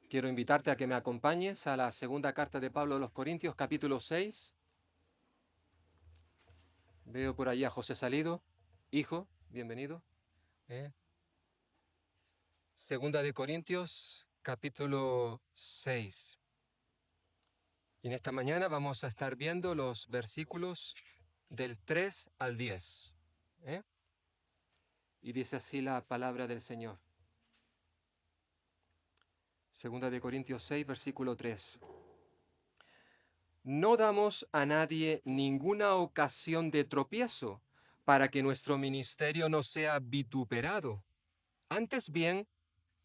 Quiero invitarte a que me acompañes a la segunda carta de Pablo a los Corintios, capítulo 6. Veo por allí a José Salido. Hijo, bienvenido. Segunda de Corintios, capítulo 6. Y en esta mañana vamos a estar viendo los versículos del 3 al 10. Y dice así la palabra del Señor. Segunda de Corintios 6, versículo 3. No damos a nadie ninguna ocasión de tropiezo para que nuestro ministerio no sea vituperado. Antes bien,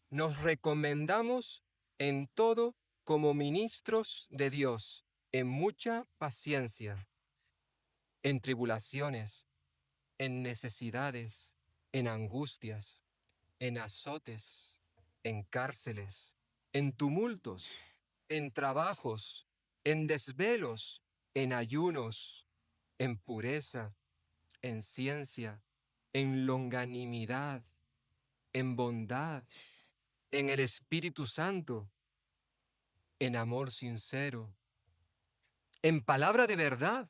nos recomendamos en todo como ministros de Dios, en mucha paciencia, en tribulaciones, en necesidades, en angustias, en azotes, en cárceles, en tumultos, en trabajos, en desvelos, en ayunos, en pureza, en ciencia, en longanimidad, en bondad, en el Espíritu Santo, en amor sincero, en palabra de verdad,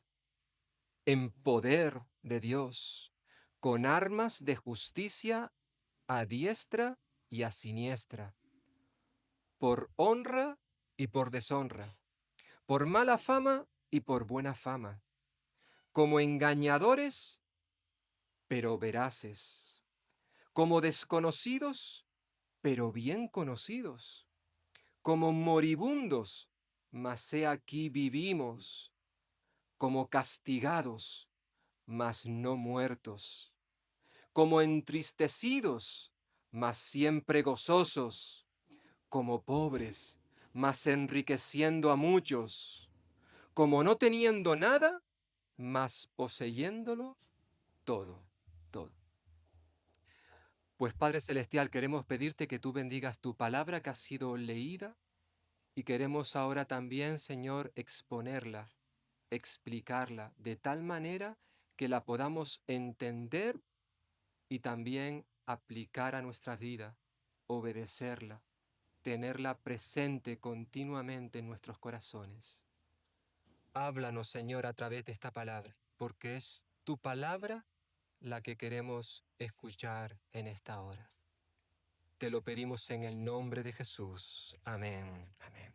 en poder de Dios, con armas de justicia a diestra y a siniestra, por honra y por deshonra, por mala fama y por buena fama, como engañadores, pero veraces, como desconocidos, pero bien conocidos, como moribundos, mas he aquí vivimos, como castigados, mas no muertos, como entristecidos, mas siempre gozosos, como pobres, mas enriqueciendo a muchos, como no teniendo nada, mas poseyéndolo todo, todo. Pues Padre Celestial, queremos pedirte que tú bendigas tu palabra que ha sido leída y queremos ahora también, Señor, exponerla, explicarla de tal manera que la podamos entender y también aplicar a nuestra vida, obedecerla, tenerla presente continuamente en nuestros corazones. Háblanos, Señor, a través de esta palabra, porque es tu palabra la que queremos escuchar en esta hora. Te lo pedimos en el nombre de Jesús. Amén. Amén.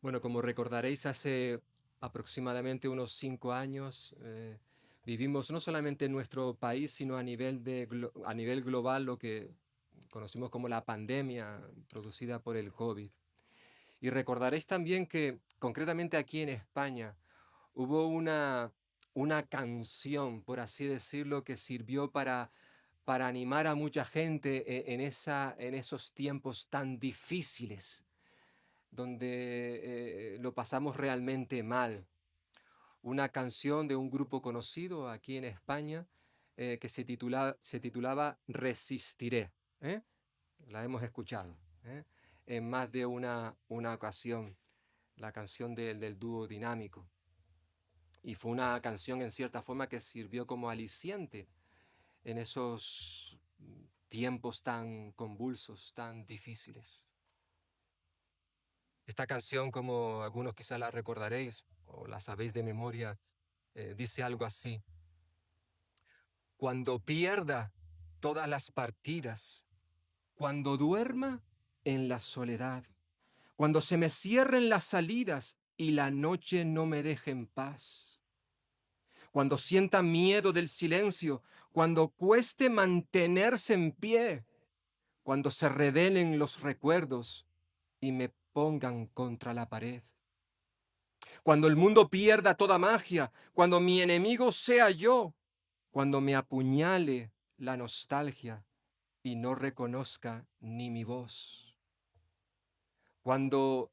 Bueno, como recordaréis, hace aproximadamente unos 5 años vivimos no solamente en nuestro país, sino a nivel global lo que conocimos como la pandemia producida por el COVID. Y recordaréis también que concretamente aquí en España hubo una canción, por así decirlo, que sirvió para animar a mucha gente en esos tiempos tan difíciles, donde lo pasamos realmente mal. Una canción de un grupo conocido aquí en España que se titulaba Resistiré. ¿eh? La hemos escuchado en más de una ocasión, la canción del dúo Dinámico. Y fue una canción en cierta forma que sirvió como aliciente en esos tiempos tan convulsos, tan difíciles. Esta canción, como algunos quizás la recordaréis o la sabéis de memoria, dice algo así. Cuando pierda todas las partidas, cuando duerma en la soledad, cuando se me cierren las salidas y la noche no me deje en paz, cuando sienta miedo del silencio, cuando cueste mantenerse en pie, cuando se revelen los recuerdos y me pongan contra la pared. Cuando el mundo pierda toda magia, cuando mi enemigo sea yo, cuando me apuñale la nostalgia y no reconozca ni mi voz. Cuando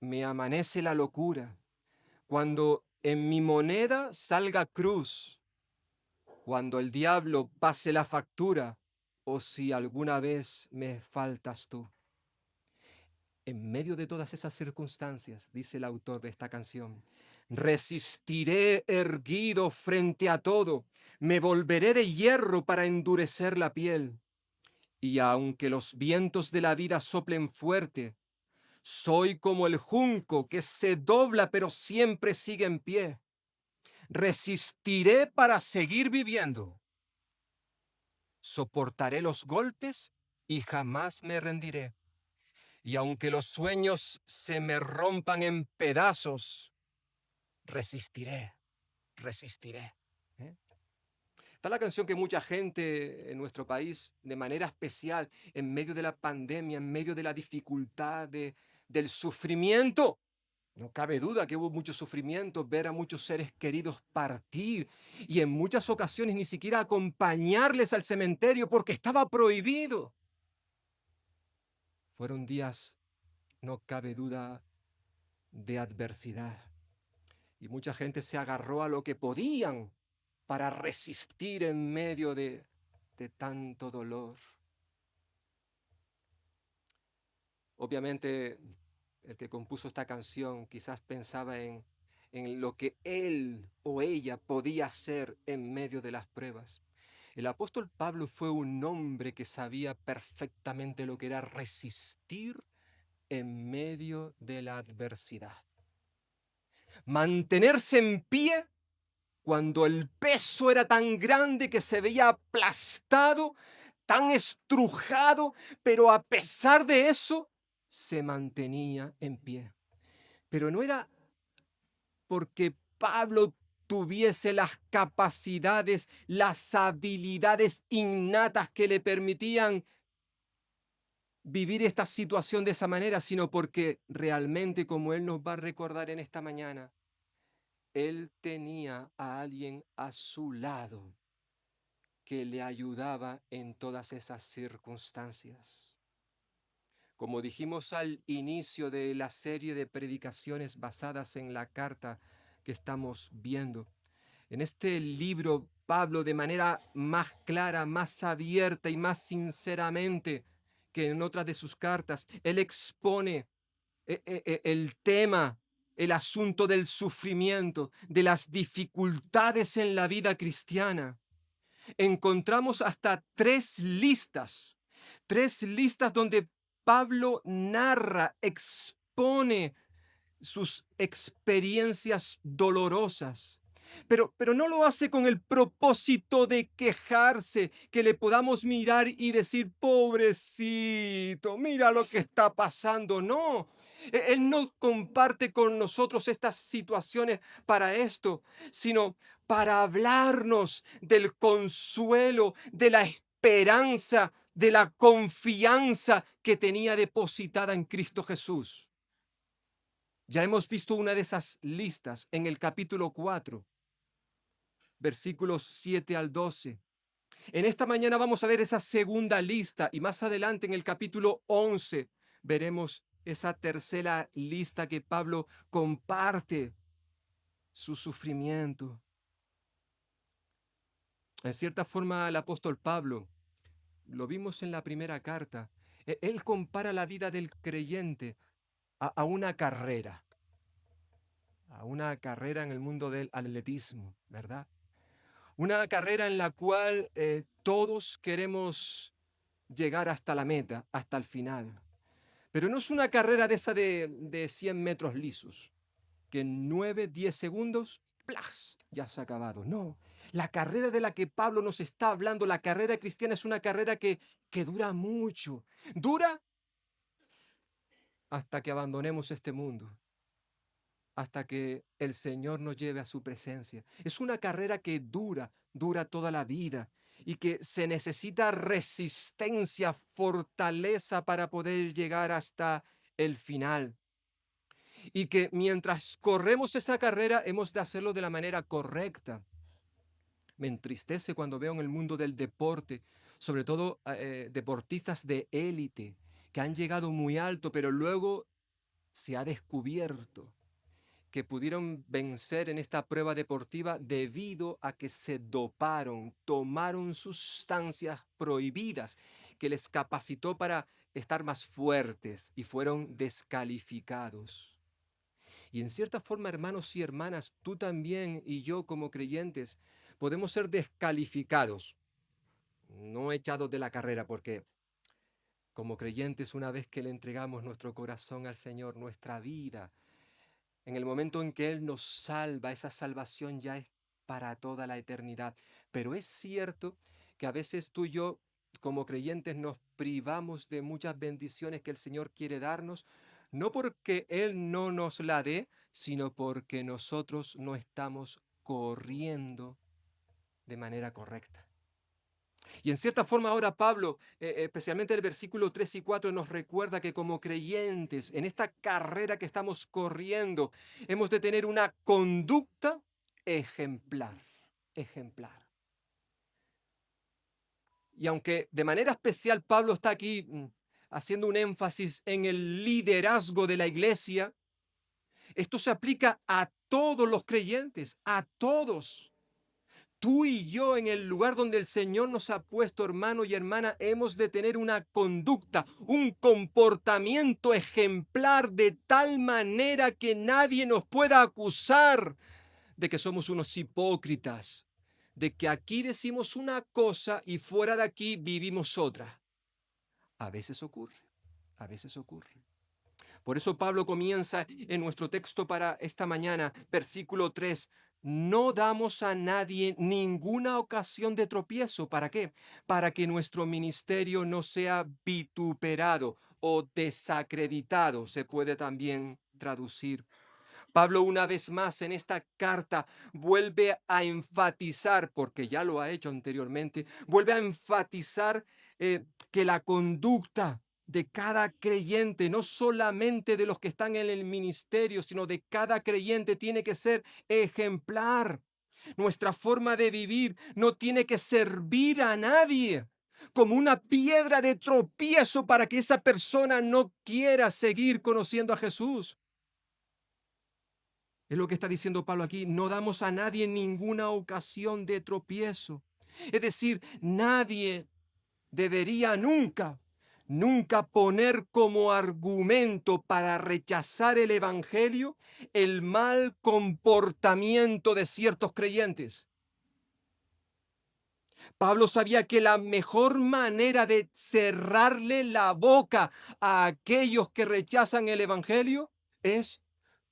me amanece la locura, cuando en mi moneda salga cruz, cuando el diablo pase la factura o si alguna vez me faltas tú. En medio de todas esas circunstancias, dice el autor de esta canción, resistiré erguido frente a todo, me volveré de hierro para endurecer la piel Y aunque los vientos de la vida soplen fuerte, soy como el junco que se dobla pero siempre sigue en pie. Resistiré para seguir viviendo. Soportaré los golpes y jamás me rendiré. Y aunque los sueños se me rompan en pedazos, resistiré, resistiré. ¿Eh? Está la canción que mucha gente en nuestro país, de manera especial, en medio de la pandemia, en medio de la dificultad, del sufrimiento. No cabe duda que hubo mucho sufrimiento, ver a muchos seres queridos partir y en muchas ocasiones ni siquiera acompañarles al cementerio porque estaba prohibido. Fueron días, no cabe duda, de adversidad. Y mucha gente se agarró a lo que podían para resistir en medio de tanto dolor. Obviamente, el que compuso esta canción quizás pensaba en lo que él o ella podía hacer en medio de las pruebas. El apóstol Pablo fue un hombre que sabía perfectamente lo que era resistir en medio de la adversidad. Mantenerse en pie cuando el peso era tan grande que se veía aplastado, tan estrujado, pero a pesar de eso, se mantenía en pie. Pero no era porque Pablo tuviese las capacidades, las habilidades innatas que le permitían vivir esta situación de esa manera, sino porque realmente, como él nos va a recordar en esta mañana, él tenía a alguien a su lado que le ayudaba en todas esas circunstancias. Como dijimos al inicio de la serie de predicaciones basadas en la carta que estamos viendo, en este libro Pablo de manera más clara, más abierta y más sinceramente que en otras de sus cartas, él expone el tema, el asunto del sufrimiento, de las dificultades en la vida cristiana. Encontramos hasta tres listas donde Pablo narra, expone sus experiencias dolorosas. Pero no lo hace con el propósito de quejarse, que le podamos mirar y decir, pobrecito, mira lo que está pasando. No, él no comparte con nosotros estas situaciones para esto, sino para hablarnos del consuelo, de la esperanza, de la confianza que tenía depositada en Cristo Jesús. Ya hemos visto una de esas listas en el capítulo 4, versículos 7 al 12. En esta mañana vamos a ver esa segunda lista y más adelante en el capítulo 11 veremos esa tercera lista que Pablo comparte su sufrimiento. En cierta forma, el apóstol Pablo, lo vimos en la primera carta, él compara la vida del creyente a una carrera en el mundo del atletismo, ¿verdad? Una carrera en la cual todos queremos llegar hasta la meta, hasta el final. Pero no es una carrera de esa de 100 metros lisos, que en 9, 10 segundos, ¡plas!, ya se ha acabado. No, la carrera de la que Pablo nos está hablando, la carrera cristiana, es una carrera que dura mucho. Dura hasta que abandonemos este mundo, hasta que el Señor nos lleve a su presencia. Es una carrera que dura toda la vida y que se necesita resistencia, fortaleza para poder llegar hasta el final. Y que mientras corremos esa carrera hemos de hacerlo de la manera correcta. Me entristece cuando veo en el mundo del deporte, sobre todo deportistas de élite, que han llegado muy alto, pero luego se ha descubierto que pudieron vencer en esta prueba deportiva debido a que se doparon, tomaron sustancias prohibidas que les capacitó para estar más fuertes y fueron descalificados. Y en cierta forma, hermanos y hermanas, tú también y yo como creyentes podemos ser descalificados, no echados de la carrera, porque Como creyentes, una vez que le entregamos nuestro corazón al Señor, nuestra vida, en el momento en que Él nos salva, esa salvación ya es para toda la eternidad. Pero es cierto que a veces tú y yo, como creyentes, nos privamos de muchas bendiciones que el Señor quiere darnos, no porque Él no nos la dé, sino porque nosotros no estamos corriendo de manera correcta. Y en cierta forma ahora Pablo, especialmente el versículo 3 y 4, nos recuerda que como creyentes, en esta carrera que estamos corriendo, hemos de tener una conducta ejemplar, ejemplar. Y aunque de manera especial Pablo está aquí haciendo un énfasis en el liderazgo de la iglesia, esto se aplica a todos los creyentes, a todos. Tú y yo en el lugar donde el Señor nos ha puesto, hermano y hermana, hemos de tener una conducta, un comportamiento ejemplar de tal manera que nadie nos pueda acusar de que somos unos hipócritas, de que aquí decimos una cosa y fuera de aquí vivimos otra. A veces ocurre, a veces ocurre. Por eso Pablo comienza en nuestro texto para esta mañana, versículo 3. No damos a nadie ninguna ocasión de tropiezo. ¿Para qué? Para que nuestro ministerio no sea vituperado o desacreditado, se puede también traducir. Pablo una vez más en esta carta vuelve a enfatizar, porque ya lo ha hecho anteriormente, vuelve a enfatizar que la conducta de cada creyente, no solamente de los que están en el ministerio, sino de cada creyente tiene que ser ejemplar. Nuestra forma de vivir no tiene que servir a nadie como una piedra de tropiezo para que esa persona no quiera seguir conociendo a Jesús. Es lo que está diciendo Pablo aquí. No damos a nadie ninguna ocasión de tropiezo. Es decir, nadie debería nunca poner como argumento para rechazar el evangelio el mal comportamiento de ciertos creyentes. Pablo sabía que la mejor manera de cerrarle la boca a aquellos que rechazan el evangelio es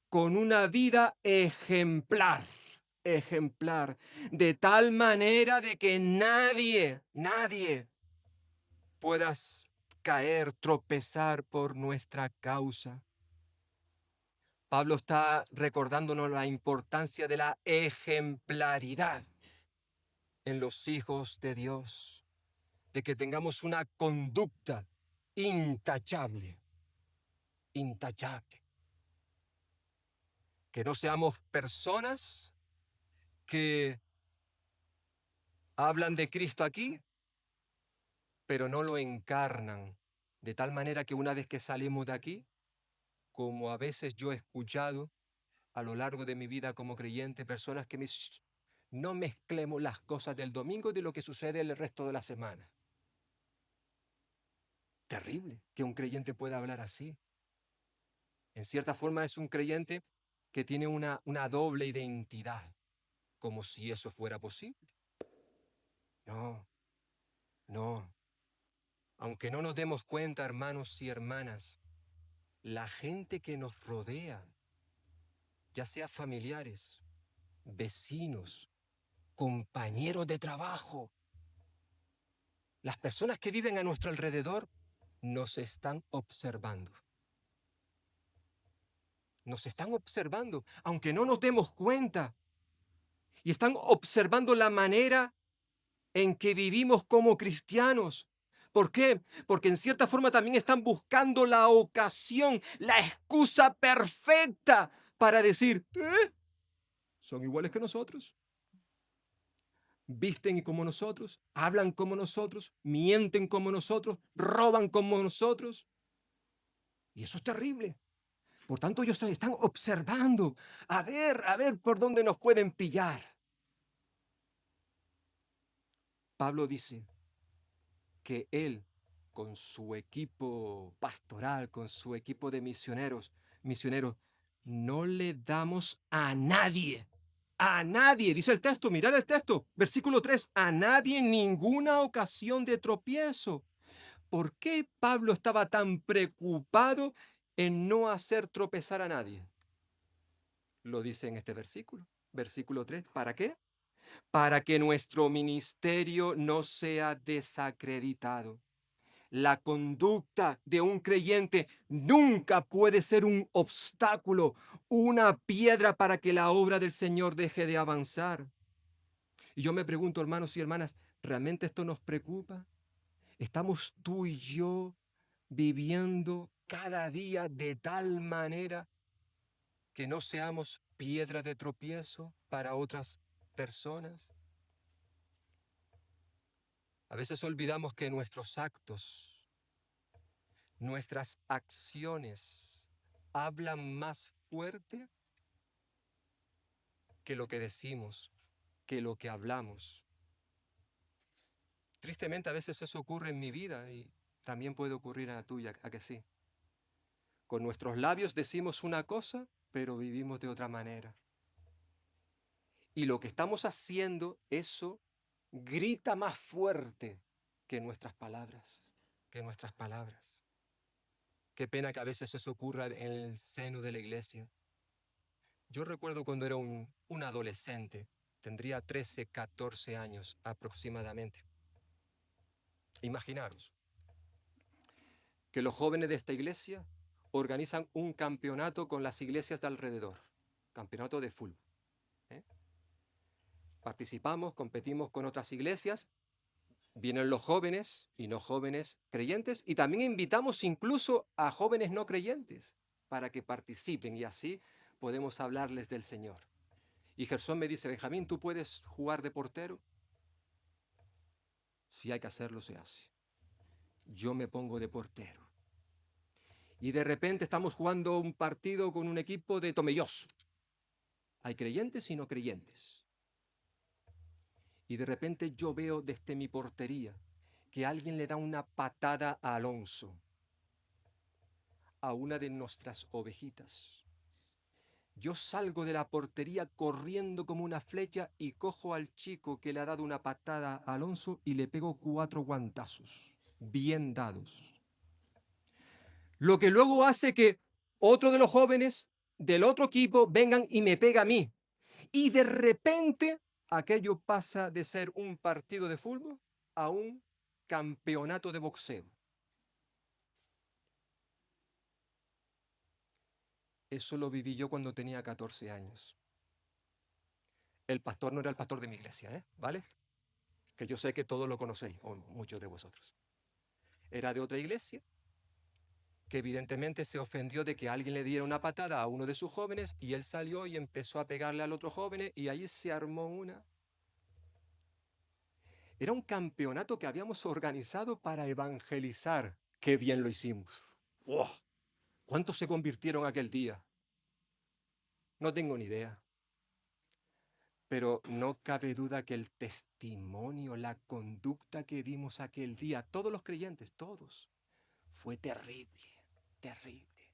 con una vida ejemplar, ejemplar, de tal manera de que nadie pueda caer, tropezar por nuestra causa. Pablo está recordándonos la importancia de la ejemplaridad en los hijos de Dios, de que tengamos una conducta intachable, intachable, que no seamos personas que hablan de Cristo aquí, pero no lo encarnan, de tal manera que una vez que salimos de aquí, como a veces yo he escuchado a lo largo de mi vida como creyente, personas que me dicen, "Shh, no mezclemos las cosas del domingo de lo que sucede el resto de la semana". Terrible que un creyente pueda hablar así. En cierta forma es un creyente que tiene una doble identidad, como si eso fuera posible. No, no. Aunque no nos demos cuenta, hermanos y hermanas, la gente que nos rodea, ya sea familiares, vecinos, compañeros de trabajo, las personas que viven a nuestro alrededor, nos están observando. Nos están observando, aunque no nos demos cuenta. Y están observando la manera en que vivimos como cristianos. ¿Por qué? Porque en cierta forma también están buscando la ocasión, la excusa perfecta para decir, son iguales que nosotros. Visten como nosotros, hablan como nosotros, mienten como nosotros, roban como nosotros. Y eso es terrible. Por tanto, ellos están observando, a ver por dónde nos pueden pillar. Pablo dice que él, con su equipo pastoral, con su equipo de misioneros, no le damos a nadie, dice el texto, mirad el texto, versículo 3, a nadie ninguna ocasión de tropiezo. ¿Por qué Pablo estaba tan preocupado en no hacer tropezar a nadie? Lo dice en este versículo, versículo 3. ¿Para qué? Para que nuestro ministerio no sea desacreditado. La conducta de un creyente nunca puede ser un obstáculo, una piedra para que la obra del Señor deje de avanzar. Y yo me pregunto, hermanos y hermanas, ¿realmente esto nos preocupa? ¿Estamos tú y yo viviendo cada día de tal manera que no seamos piedra de tropiezo para otras personas? A veces olvidamos que nuestros actos, nuestras acciones hablan más fuerte que lo que decimos, que lo que hablamos. Tristemente a veces eso ocurre en mi vida y también puede ocurrir en la tuya, ¿a que sí? Con nuestros labios decimos una cosa, pero vivimos de otra manera. Y lo que estamos haciendo, eso grita más fuerte que nuestras palabras, que nuestras palabras. Qué pena que a veces eso ocurra en el seno de la iglesia. Yo recuerdo cuando era un adolescente, tendría 13, 14 años aproximadamente. Imaginaros que los jóvenes de esta iglesia organizan un campeonato con las iglesias de alrededor, campeonato de fútbol. ¿eh? Participamos, competimos con otras iglesias, vienen los jóvenes y no jóvenes creyentes y también invitamos incluso a jóvenes no creyentes para que participen y así podemos hablarles del Señor. Y Gersón me dice, Benjamín, ¿tú puedes jugar de portero? Si hay que hacerlo, se hace. Yo me pongo de portero. Y de repente estamos jugando un partido con un equipo de Tomelloso. Hay creyentes y no creyentes. Y de repente yo veo desde mi portería que alguien le da una patada a Alonso, a una de nuestras ovejitas. Yo salgo de la portería corriendo como una flecha y cojo al chico que le ha dado una patada a Alonso y le pego 4 guantazos, bien dados. Lo que luego hace que otro de los jóvenes del otro equipo vengan y me pega a mí. Y de repente aquello pasa de ser un partido de fútbol a un campeonato de boxeo. Eso lo viví yo cuando tenía 14 años. El pastor no era el pastor de mi iglesia, ¿vale? Que yo sé que todos lo conocéis, o muchos de vosotros. Era de otra iglesia, que evidentemente se ofendió de que alguien le diera una patada a uno de sus jóvenes y él salió y empezó a pegarle al otro joven y ahí se armó una. Era un campeonato que habíamos organizado para evangelizar. ¡Qué bien lo hicimos! ¡Oh! ¿Cuántos se convirtieron aquel día? No tengo ni idea. Pero no cabe duda que el testimonio, la conducta que dimos aquel día, todos los creyentes, todos, fue terrible, terrible.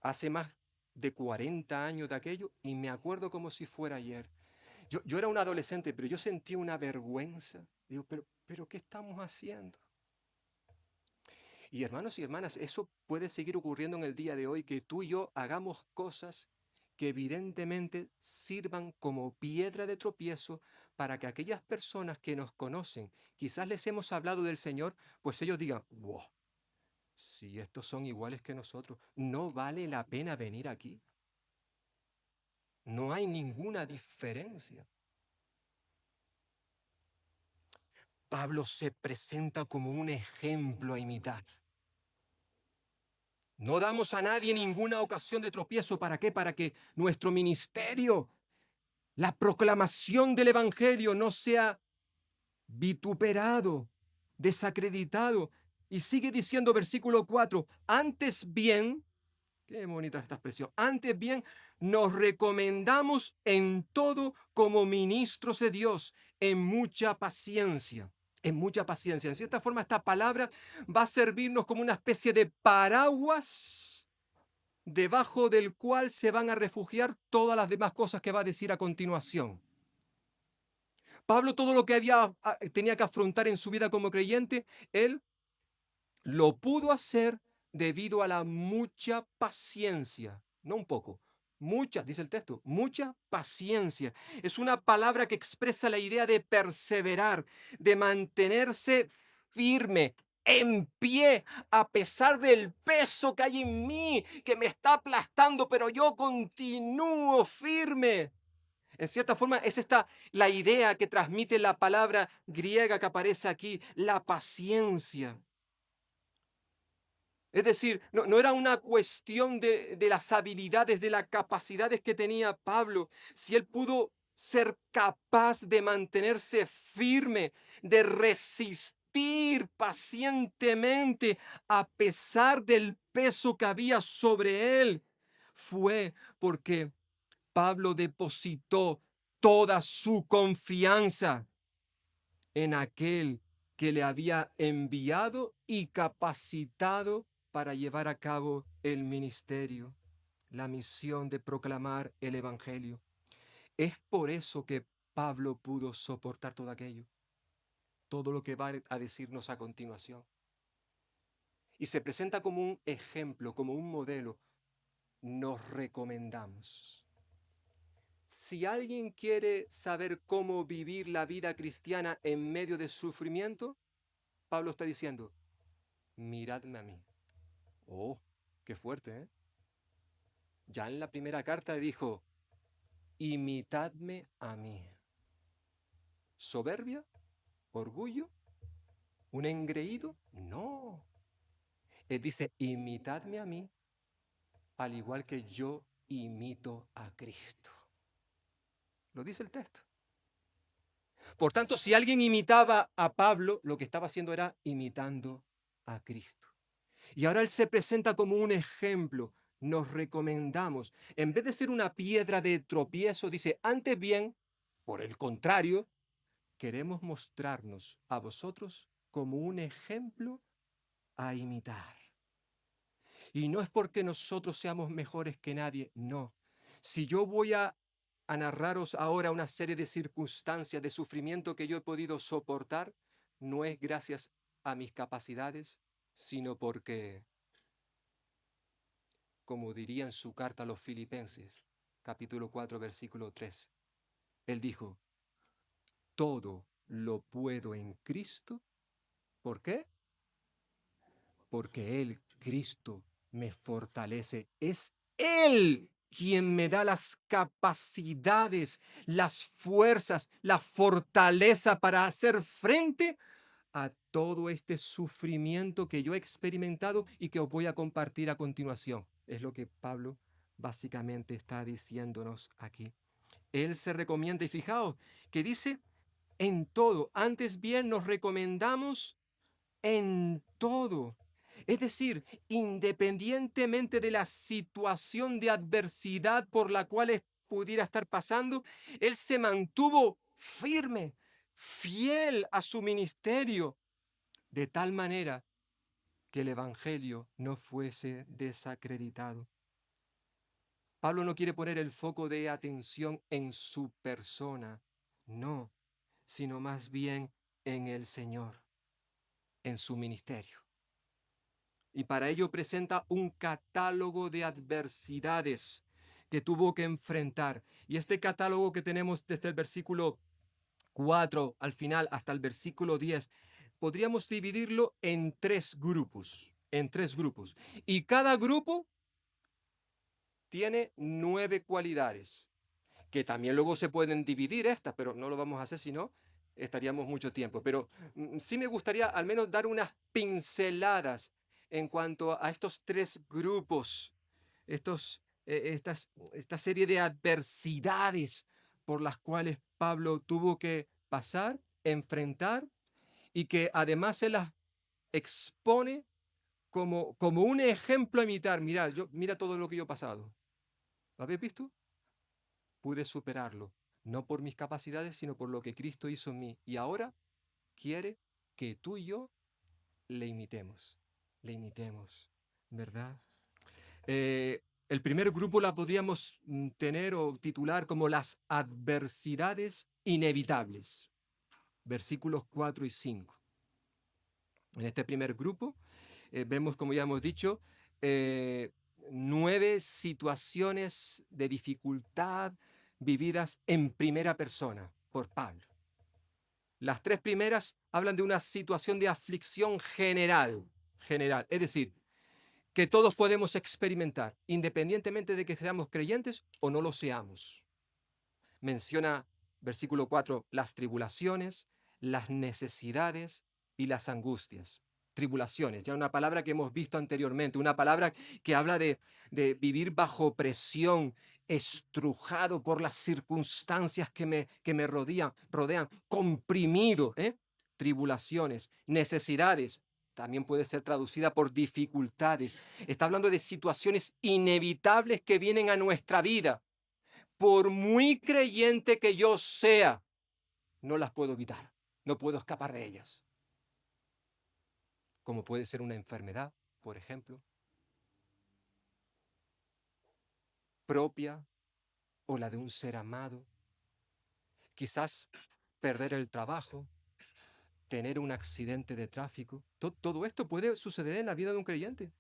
Hace más de 40 años de aquello y me acuerdo como si fuera ayer. Yo era un adolescente, pero yo sentí una vergüenza. Digo, pero ¿qué estamos haciendo? Y hermanos y hermanas, eso puede seguir ocurriendo en el día de hoy, que tú y yo hagamos cosas que evidentemente sirvan como piedra de tropiezo para que aquellas personas que nos conocen, quizás les hemos hablado del Señor, pues ellos digan, wow, si estos son iguales que nosotros, no vale la pena venir aquí. No hay ninguna diferencia. Pablo se presenta como un ejemplo a imitar. No damos a nadie ninguna ocasión de tropiezo. ¿Para qué? Para que nuestro ministerio, la proclamación del Evangelio no sea vituperado, desacreditado. Y sigue diciendo versículo 4, antes bien, qué bonita esta expresión, antes bien nos recomendamos en todo como ministros de Dios, en mucha paciencia. En mucha paciencia. En cierta forma, esta palabra va a servirnos como una especie de paraguas debajo del cual se van a refugiar todas las demás cosas que va a decir a continuación. Pablo, todo lo que tenía que afrontar en su vida como creyente, él lo pudo hacer debido a la mucha paciencia, no un poco, mucha, dice el texto, mucha paciencia. Es una palabra que expresa la idea de perseverar, de mantenerse firme, en pie, a pesar del peso que hay en mí, que me está aplastando, pero yo continúo firme. En cierta forma, es esta la idea que transmite la palabra griega que aparece aquí, la paciencia. Es decir, no era una cuestión de las habilidades, de las capacidades que tenía Pablo. Si él pudo ser capaz de mantenerse firme, de resistir pacientemente a pesar del peso que había sobre él, fue porque Pablo depositó toda su confianza en aquel que le había enviado y capacitado para llevar a cabo el ministerio, la misión de proclamar el Evangelio. Es por eso que Pablo pudo soportar todo aquello, todo lo que va a decirnos a continuación. Y se presenta como un ejemplo, como un modelo. Nos recomendamos. Si alguien quiere saber cómo vivir la vida cristiana en medio de sufrimiento, Pablo está diciendo, miradme a mí. Oh, qué fuerte, ¿eh? Ya en la primera carta dijo, imitadme a mí. ¿Soberbia? ¿Orgullo? ¿Un engreído? No. Él dice, imitadme a mí, al igual que yo imito a Cristo. Lo dice el texto. Por tanto, si alguien imitaba a Pablo, lo que estaba haciendo era imitando a Cristo. Y ahora él se presenta como un ejemplo. Nos recomendamos. En vez de ser una piedra de tropiezo, dice, antes bien, por el contrario, queremos mostrarnos a vosotros como un ejemplo a imitar. Y no es porque nosotros seamos mejores que nadie, no. Si yo voy a narraros ahora una serie de circunstancias de sufrimiento que yo he podido soportar, no es gracias a mis capacidades, sino porque, como diría en su carta a los Filipenses, capítulo 4, versículo 3, él dijo, todo lo puedo en Cristo. ¿Por qué? Porque Él, Cristo, me fortalece. Es Él quien me da las capacidades, las fuerzas, la fortaleza para hacer frente a todo este sufrimiento que yo he experimentado y que os voy a compartir a continuación. Es lo que Pablo básicamente está diciéndonos aquí. Él se recomienda y fijaos que dice en todo. Antes bien nos recomendamos en todo. Es decir, independientemente de la situación de adversidad por la cual pudiera estar pasando, él se mantuvo firme, fiel a su ministerio, de tal manera que el Evangelio no fuese desacreditado. Pablo no quiere poner el foco de atención en su persona, no, sino más bien en el Señor, en su ministerio. Y para ello presenta un catálogo de adversidades que tuvo que enfrentar. Y este catálogo que tenemos desde el versículo 4 al final hasta el versículo 10, podríamos dividirlo en tres grupos, Y cada grupo tiene 9 cualidades, que también luego se pueden dividir estas, pero no lo vamos a hacer si no, estaríamos mucho tiempo. Pero sí me gustaría al menos dar unas pinceladas en cuanto a estos tres grupos, esta serie de adversidades por las cuales Pablo tuvo que pasar, enfrentar y que además se las expone como un ejemplo a imitar. Mira todo lo que yo he pasado. ¿Lo habéis visto? Pude superarlo, no por mis capacidades, sino por lo que Cristo hizo en mí. Y ahora quiere que tú y yo le imitemos, ¿verdad? El primer grupo la podríamos tener o titular como las adversidades inevitables, versículos 4 y 5. En este primer grupo, vemos, como ya hemos dicho, 9 situaciones de dificultad vividas en primera persona por Pablo. Las 3 primeras hablan de una situación de aflicción general, es decir, que todos podemos experimentar, independientemente de que seamos creyentes o no lo seamos. Menciona, versículo 4, las tribulaciones, las necesidades y las angustias. Tribulaciones, ya una palabra que hemos visto anteriormente, una palabra que habla de vivir bajo presión, estrujado por las circunstancias que me rodean, comprimido, ¿eh? Tribulaciones, necesidades, también puede ser traducida por dificultades. Está hablando de situaciones inevitables que vienen a nuestra vida. Por muy creyente que yo sea, no las puedo evitar, no puedo escapar de ellas. Como puede ser una enfermedad, por ejemplo, propia o la de un ser amado. Quizás perder el trabajo, tener un accidente de tráfico. Todo esto puede suceder en la vida de un creyente.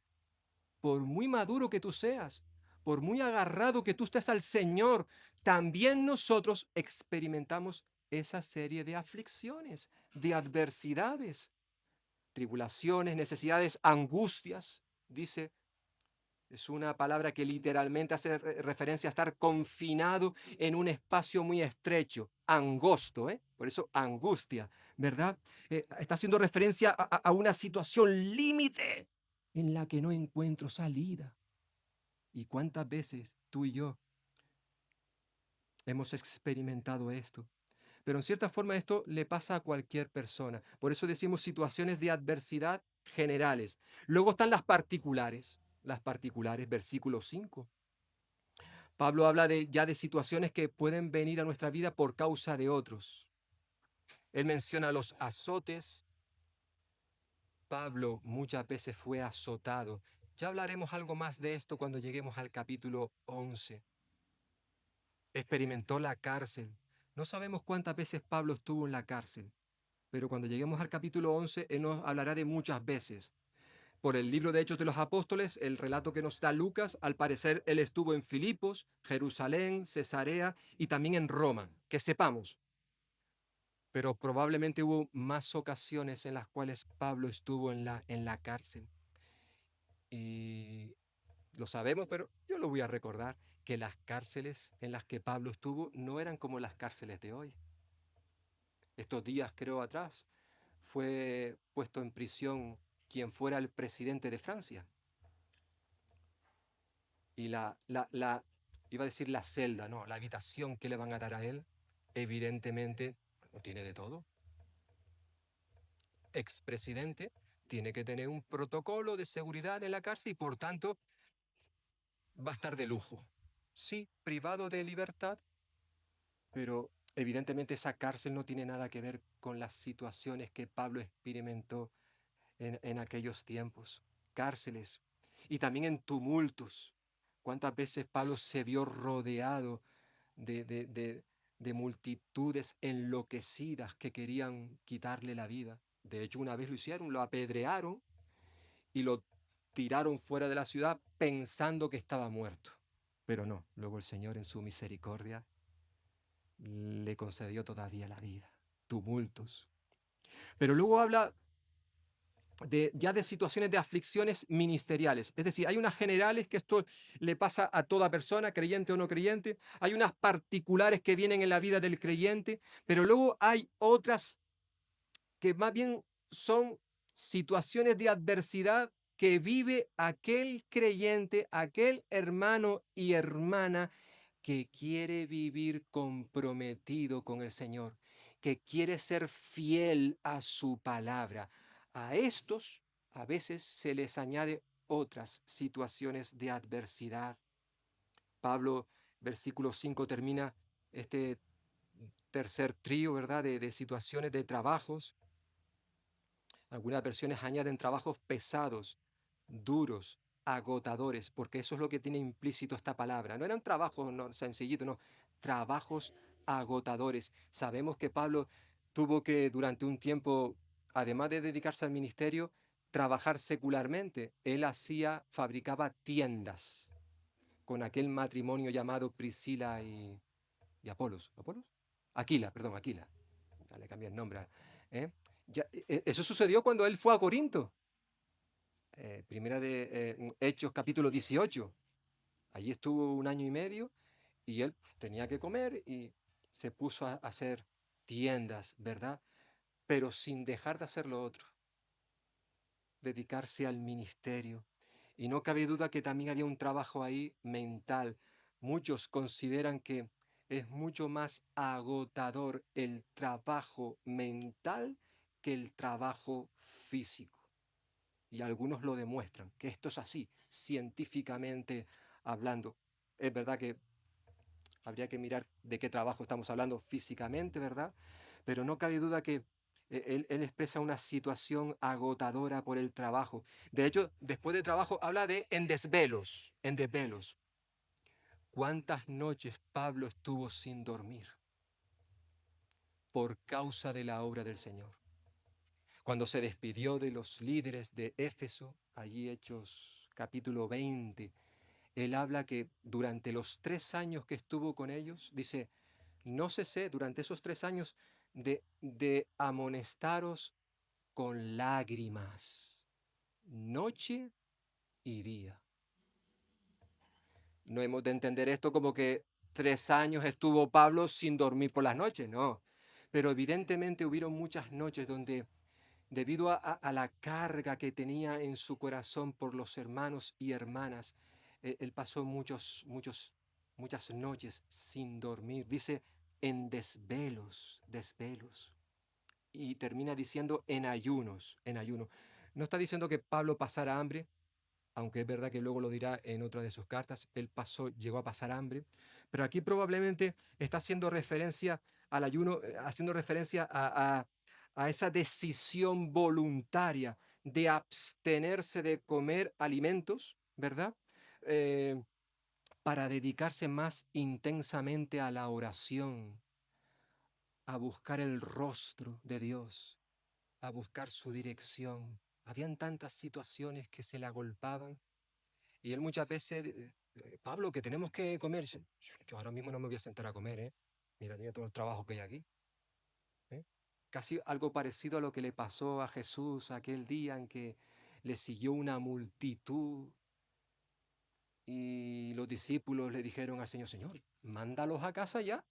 Por muy maduro que tú seas, por muy agarrado que tú estés al Señor, también nosotros experimentamos esa serie de aflicciones, de adversidades, tribulaciones, necesidades, angustias. Dice, es una palabra que literalmente hace referencia a estar confinado en un espacio muy estrecho, angosto, ¿eh? Por eso angustia, ¿verdad? Está haciendo referencia a una situación límite en la que no encuentro salida. ¿Y cuántas veces tú y yo hemos experimentado esto? Pero en cierta forma esto le pasa a cualquier persona. Por eso decimos situaciones de adversidad generales. Luego están las particulares, versículo 5. Pablo habla ya de situaciones que pueden venir a nuestra vida por causa de otros. Él menciona los azotes. Pablo muchas veces fue azotado. Ya hablaremos algo más de esto cuando lleguemos al capítulo 11. Experimentó la cárcel. No sabemos cuántas veces Pablo estuvo en la cárcel, pero cuando lleguemos al capítulo 11, él nos hablará de muchas veces. Por el libro de Hechos de los Apóstoles, el relato que nos da Lucas, al parecer él estuvo en Filipos, Jerusalén, Cesarea y también en Roma, que sepamos. Pero probablemente hubo más ocasiones en las cuales Pablo estuvo en la cárcel. Y lo sabemos, pero yo lo voy a recordar, que las cárceles en las que Pablo estuvo no eran como las cárceles de hoy. Estos días, creo, atrás, fue puesto en prisión quien fuera el presidente de Francia. Y iba a decir la celda, no, la habitación que le van a dar a él, evidentemente, no tiene de todo. Expresidente tiene que tener un protocolo de seguridad en la cárcel y por tanto va a estar de lujo. Sí, privado de libertad, pero evidentemente esa cárcel no tiene nada que ver con las situaciones que Pablo experimentó en aquellos tiempos. Cárceles y también en tumultos. ¿Cuántas veces Pablo se vio rodeado de, de, de, de multitudes enloquecidas que querían quitarle la vida? De hecho, una vez lo hicieron, lo apedrearon y lo tiraron fuera de la ciudad pensando que estaba muerto. Pero no, luego el Señor en su misericordia le concedió todavía la vida. Tumultos. Pero luego habla ya de situaciones de aflicciones ministeriales. Es decir, hay unas generales que esto le pasa a toda persona, creyente o no creyente. Hay unas particulares que vienen en la vida del creyente, pero luego hay otras que más bien son situaciones de adversidad que vive aquel creyente, aquel hermano y hermana que quiere vivir comprometido con el Señor, que quiere ser fiel a su palabra. A estos a veces se les añade otras situaciones de adversidad. Pablo, versículo 5, termina este tercer trío, ¿verdad?, de situaciones de trabajos. Algunas versiones añaden trabajos pesados, duros, agotadores, porque eso es lo que tiene implícito esta palabra. No eran trabajos sencillitos, no, trabajos agotadores. Sabemos que Pablo tuvo que durante un tiempo, además de dedicarse al ministerio, trabajar secularmente. Él fabricaba tiendas con aquel matrimonio llamado Priscila y Apolos. ¿Apolos? Aquila, perdón, Aquila. Ya le cambié el nombre. ¿Eh? Eso sucedió cuando él fue a Corinto. Primera de Hechos, capítulo 18. Allí estuvo 1 año y medio y él tenía que comer y se puso a hacer tiendas, ¿verdad? Pero sin dejar de hacer lo otro, dedicarse al ministerio. Y no cabe duda que también había un trabajo ahí mental. Muchos consideran que es mucho más agotador el trabajo mental que el trabajo físico. Y algunos lo demuestran, que esto es así, científicamente hablando. Es verdad que habría que mirar de qué trabajo estamos hablando físicamente, ¿verdad? Pero no cabe duda que él expresa una situación agotadora por el trabajo. De hecho, después de trabajo habla de en desvelos, en desvelos. ¿Cuántas noches Pablo estuvo sin dormir por causa de la obra del Señor? Cuando se despidió de los líderes de Éfeso, allí Hechos capítulo 20, él habla que durante los 3 años que estuvo con ellos, dice, no cesé durante esos 3 años de amonestaros con lágrimas, noche y día. No hemos de entender esto como que 3 años estuvo Pablo sin dormir por las noches, no. Pero evidentemente hubieron muchas noches donde, debido a la carga que tenía en su corazón por los hermanos y hermanas, él pasó muchas noches sin dormir. Dice, en desvelos, desvelos. Y termina diciendo en ayunos, en ayuno. No está diciendo que Pablo pasara hambre, aunque es verdad que luego lo dirá en otra de sus cartas, él llegó a pasar hambre, pero aquí probablemente está haciendo referencia al ayuno, haciendo referencia a esa decisión voluntaria de abstenerse de comer alimentos, ¿verdad? Eh, para dedicarse más intensamente a la oración, a buscar el rostro de Dios, a buscar su dirección. Habían tantas situaciones que se le agolpaban y él muchas veces, Pablo, que tenemos que comer. Yo ahora mismo no me voy a sentar a comer, ¿eh? Mira todo el trabajo que hay aquí. ¿Eh? Casi algo parecido a lo que le pasó a Jesús aquel día en que le siguió una multitud y los discípulos le dijeron al Señor, Señor, mándalos a casa ya,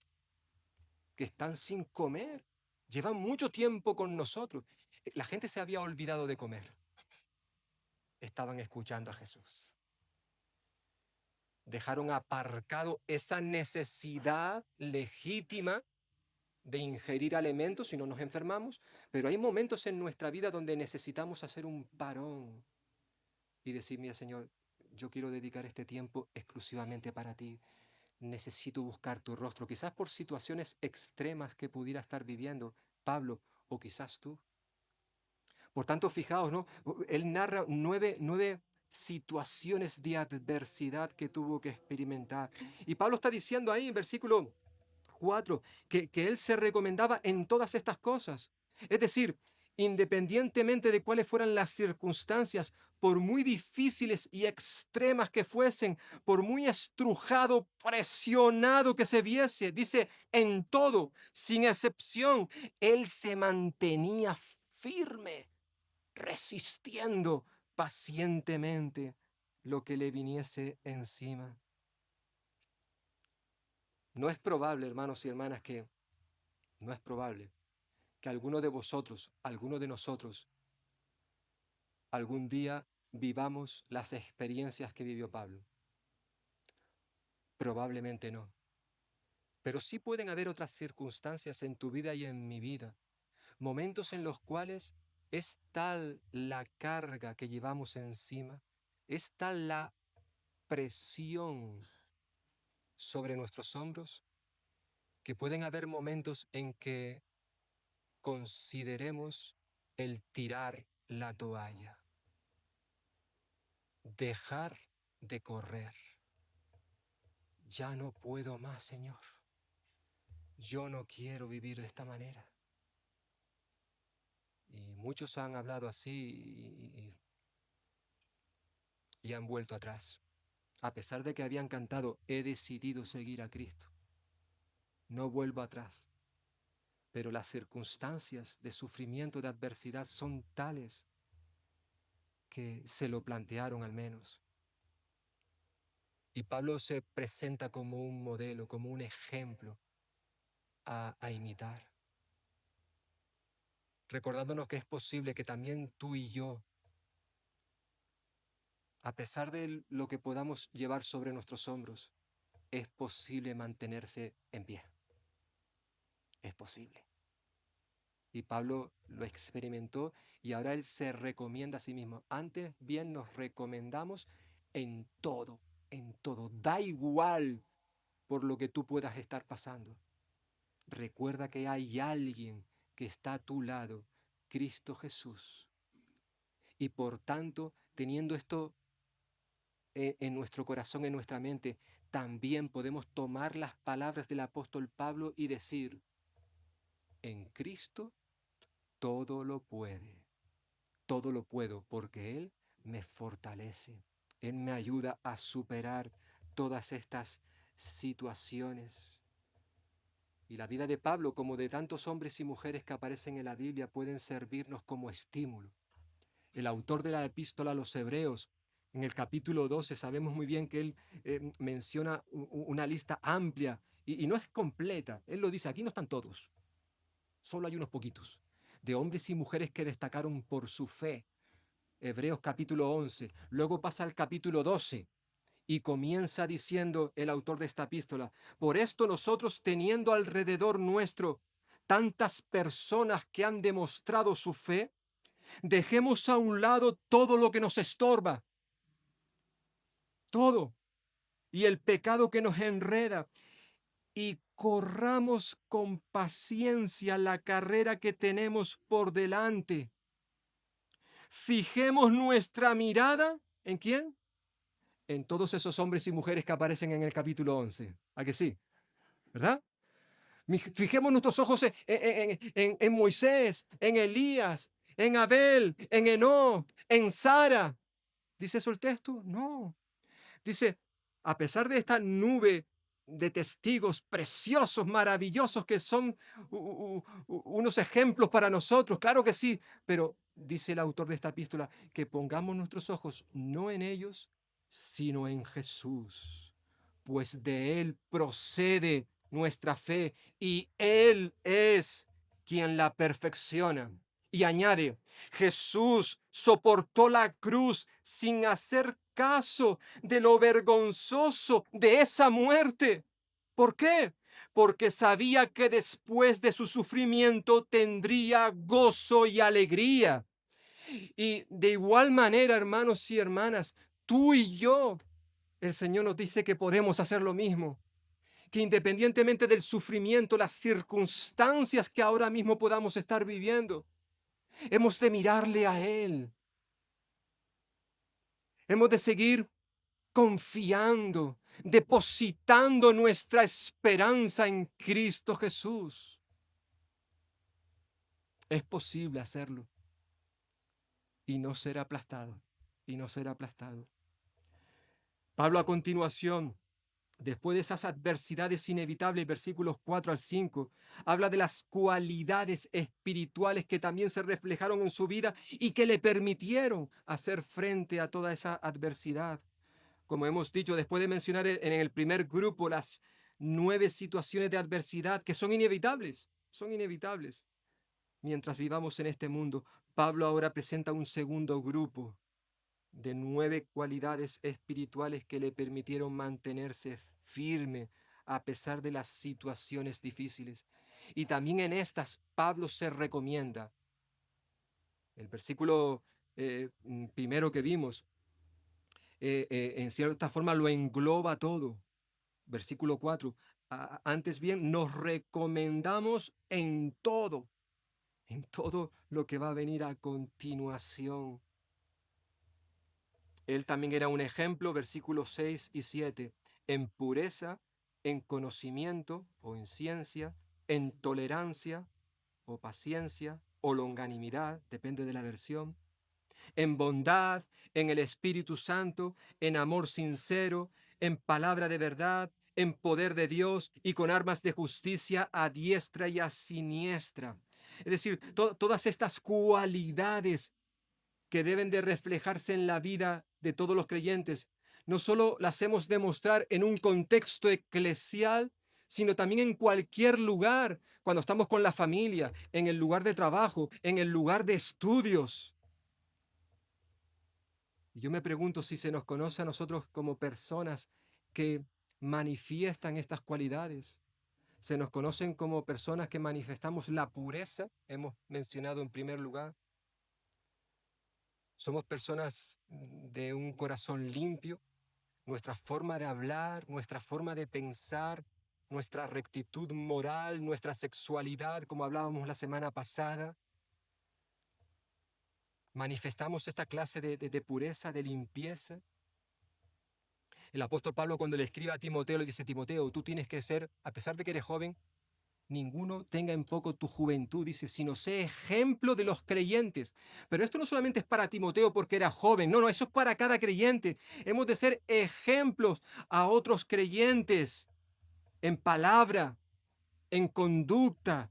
que están sin comer. Llevan mucho tiempo con nosotros. La gente se había olvidado de comer. Estaban escuchando a Jesús. Dejaron aparcado esa necesidad legítima de ingerir alimentos si no nos enfermamos, pero hay momentos en nuestra vida donde necesitamos hacer un parón y decir, mira Señor, yo quiero dedicar este tiempo exclusivamente para ti. Necesito buscar tu rostro, quizás por situaciones extremas que pudiera estar viviendo Pablo o quizás tú. Por tanto, fijaos, ¿no? Él narra nueve situaciones de adversidad que tuvo que experimentar. Y Pablo está diciendo ahí en versículo 4 que él se recomendaba en todas estas cosas. Es decir, independientemente de cuáles fueran las circunstancias, por muy difíciles y extremas que fuesen, por muy estrujado, presionado que se viese, dice, en todo, sin excepción, él se mantenía firme resistiendo pacientemente lo que le viniese encima. No es probable, hermanos y hermanas, no es probable que alguno de vosotros, alguno de nosotros, algún día vivamos las experiencias que vivió Pablo. Probablemente no. Pero sí pueden haber otras circunstancias en tu vida y en mi vida, momentos en los cuales es tal la carga que llevamos encima, es tal la presión sobre nuestros hombros, que pueden haber momentos en que consideremos el tirar la toalla, dejar de correr. Ya no puedo más, Señor. Yo no quiero vivir de esta manera. Y muchos han hablado así y han vuelto atrás. A pesar de que habían cantado, he decidido seguir a Cristo. No vuelvo atrás. Pero las circunstancias de sufrimiento, de adversidad son tales que se lo plantearon al menos. Y Pablo se presenta como un modelo, como un ejemplo a imitar, recordándonos que es posible que también tú y yo, a pesar de lo que podamos llevar sobre nuestros hombros, es posible mantenerse en pie. Es posible. Y Pablo lo experimentó y ahora él se recomienda a sí mismo. Antes bien nos recomendamos en todo, en todo. Da igual por lo que tú puedas estar pasando. Recuerda que hay alguien que está a tu lado, Cristo Jesús. Y por tanto, teniendo esto en nuestro corazón, en nuestra mente, también podemos tomar las palabras del apóstol Pablo y decir, en Cristo todo lo puede. Todo lo puedo porque Él me fortalece. Él me ayuda a superar todas estas situaciones. Y la vida de Pablo, como de tantos hombres y mujeres que aparecen en la Biblia, pueden servirnos como estímulo. El autor de la epístola a los Hebreos, en el capítulo 12, sabemos muy bien que él menciona una lista amplia y no es completa. Él lo dice, aquí no están todos, solo hay unos poquitos, de hombres y mujeres que destacaron por su fe. Hebreos capítulo 11, luego pasa al capítulo 12 y comienza diciendo el autor de esta epístola, por esto nosotros teniendo alrededor nuestro tantas personas que han demostrado su fe, dejemos a un lado todo lo que nos estorba, todo, y el pecado que nos enreda, y corramos con paciencia la carrera que tenemos por delante. Fijemos nuestra mirada, ¿en quién? En todos esos hombres y mujeres que aparecen en el capítulo 11. ¿A que sí? ¿Verdad? Fijemos nuestros ojos en Moisés, en Elías, en Abel, en Enoc, en Sara. ¿Dice eso el texto? No. Dice, a pesar de esta nube de testigos preciosos, maravillosos, que son unos ejemplos para nosotros, claro que sí, pero dice el autor de esta epístola, que pongamos nuestros ojos no en ellos, sino en Jesús, pues de Él procede nuestra fe y Él es quien la perfecciona. Y añade, Jesús soportó la cruz sin hacer caso de lo vergonzoso de esa muerte. ¿Por qué? Porque sabía que después de su sufrimiento tendría gozo y alegría. Y de igual manera, hermanos y hermanas, tú y yo, el Señor nos dice que podemos hacer lo mismo, que independientemente del sufrimiento, las circunstancias que ahora mismo podamos estar viviendo, hemos de mirarle a Él. Hemos de seguir confiando, depositando nuestra esperanza en Cristo Jesús. Es posible hacerlo y no ser aplastado, y no ser aplastado. Pablo a continuación, después de esas adversidades inevitables, versículos 4 al 5, habla de las cualidades espirituales que también se reflejaron en su vida y que le permitieron hacer frente a toda esa adversidad. Como hemos dicho, después de mencionar en el primer grupo las 9 situaciones de adversidad que son inevitables. Mientras vivamos en este mundo, Pablo ahora presenta un segundo grupo de 9 cualidades espirituales que le permitieron mantenerse firme a pesar de las situaciones difíciles. Y también en estas, Pablo se recomienda. El versículo primero que vimos, en cierta forma lo engloba todo. Versículo 4. Antes bien, nos recomendamos en todo lo que va a venir a continuación. Él también era un ejemplo, versículos 6 y 7, en pureza, en conocimiento o en ciencia, en tolerancia o paciencia, o longanimidad, depende de la versión, en bondad, en el Espíritu Santo, en amor sincero, en palabra de verdad, en poder de Dios y con armas de justicia a diestra y a siniestra. Es decir, todas estas cualidades que deben de reflejarse en la vida de todos los creyentes, no solo las hemos de mostrar en un contexto eclesial, sino también en cualquier lugar, cuando estamos con la familia, en el lugar de trabajo, en el lugar de estudios. Y yo me pregunto si se nos conoce a nosotros como personas que manifiestan estas cualidades. Se nos conocen como personas que manifestamos la pureza, hemos mencionado en primer lugar. Somos personas de un corazón limpio, nuestra forma de hablar, nuestra forma de pensar, nuestra rectitud moral, nuestra sexualidad, como hablábamos la semana pasada. Manifestamos esta clase de pureza, de limpieza. El apóstol Pablo, cuando le escribe a Timoteo, le dice: Timoteo, tú tienes que ser, a pesar de que eres joven, ninguno tenga en poco tu juventud, dice, sino sé ejemplo de los creyentes. Pero esto no solamente es para Timoteo porque era joven, no, eso es para cada creyente. Hemos de ser ejemplos a otros creyentes en palabra, en conducta,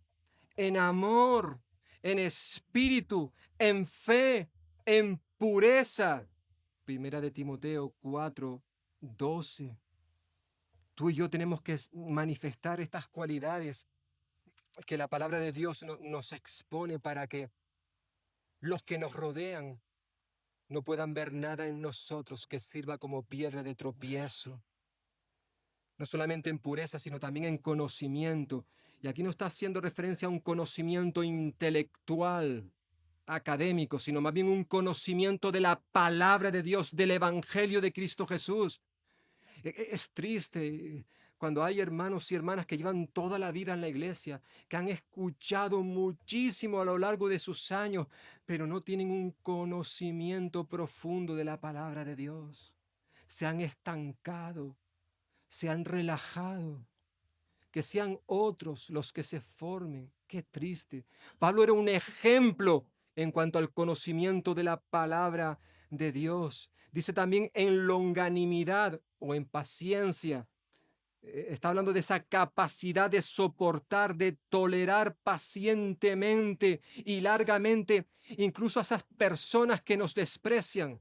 en amor, en espíritu, en fe, en pureza. Primera de Timoteo 4:12. Tú y yo tenemos que manifestar estas cualidades que la palabra de Dios nos expone para que los que nos rodean no puedan ver nada en nosotros que sirva como piedra de tropiezo. No solamente en pureza, sino también en conocimiento. Y aquí no está haciendo referencia a un conocimiento intelectual, académico, sino más bien un conocimiento de la palabra de Dios, del Evangelio de Cristo Jesús. Es triste cuando hay hermanos y hermanas que llevan toda la vida en la iglesia, que han escuchado muchísimo a lo largo de sus años, pero no tienen un conocimiento profundo de la palabra de Dios. Se han estancado, se han relajado. Que sean otros los que se formen. Qué triste. Pablo era un ejemplo en cuanto al conocimiento de la palabra de Dios. Dice también en longanimidad o en paciencia. Está hablando de esa capacidad de soportar, de tolerar pacientemente y largamente incluso a esas personas que nos desprecian.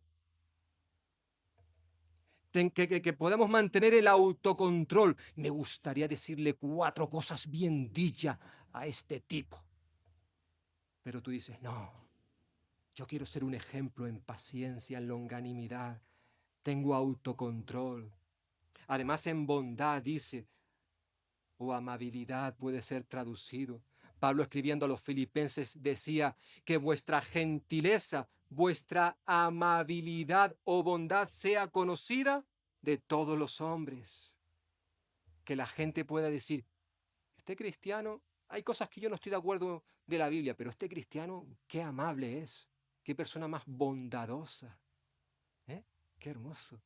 Que podamos mantener el autocontrol. Me gustaría decirle 4 cosas bien dichas a este tipo. Pero tú dices, no, yo quiero ser un ejemplo en paciencia, en longanimidad. Tengo autocontrol. Además, en bondad, dice, o amabilidad puede ser traducido. Pablo, escribiendo a los filipenses, decía que vuestra gentileza, vuestra amabilidad o bondad sea conocida de todos los hombres. Que la gente pueda decir, este cristiano, hay cosas que yo no estoy de acuerdo de la Biblia, pero este cristiano, qué amable es, qué persona más bondadosa. ¿Eh? Qué hermoso.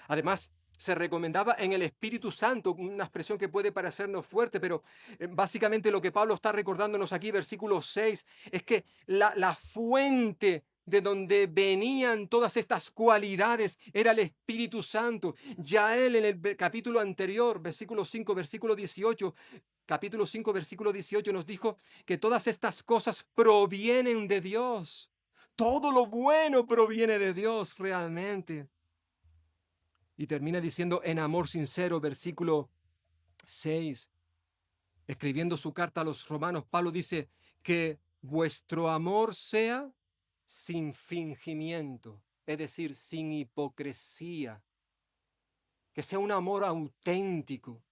Además, se recomendaba en el Espíritu Santo, una expresión que puede parecernos fuerte, pero básicamente lo que Pablo está recordándonos aquí, versículo 6, es que la fuente de donde venían todas estas cualidades era el Espíritu Santo. Ya él en el capítulo anterior, versículo 5, versículo 18, capítulo 5, versículo 18 nos dijo que todas estas cosas provienen de Dios. Todo lo bueno proviene de Dios realmente. Y termina diciendo en amor sincero, versículo 6, escribiendo su carta a los romanos, Pablo dice que vuestro amor sea sin fingimiento, es decir, sin hipocresía, que sea un amor auténtico.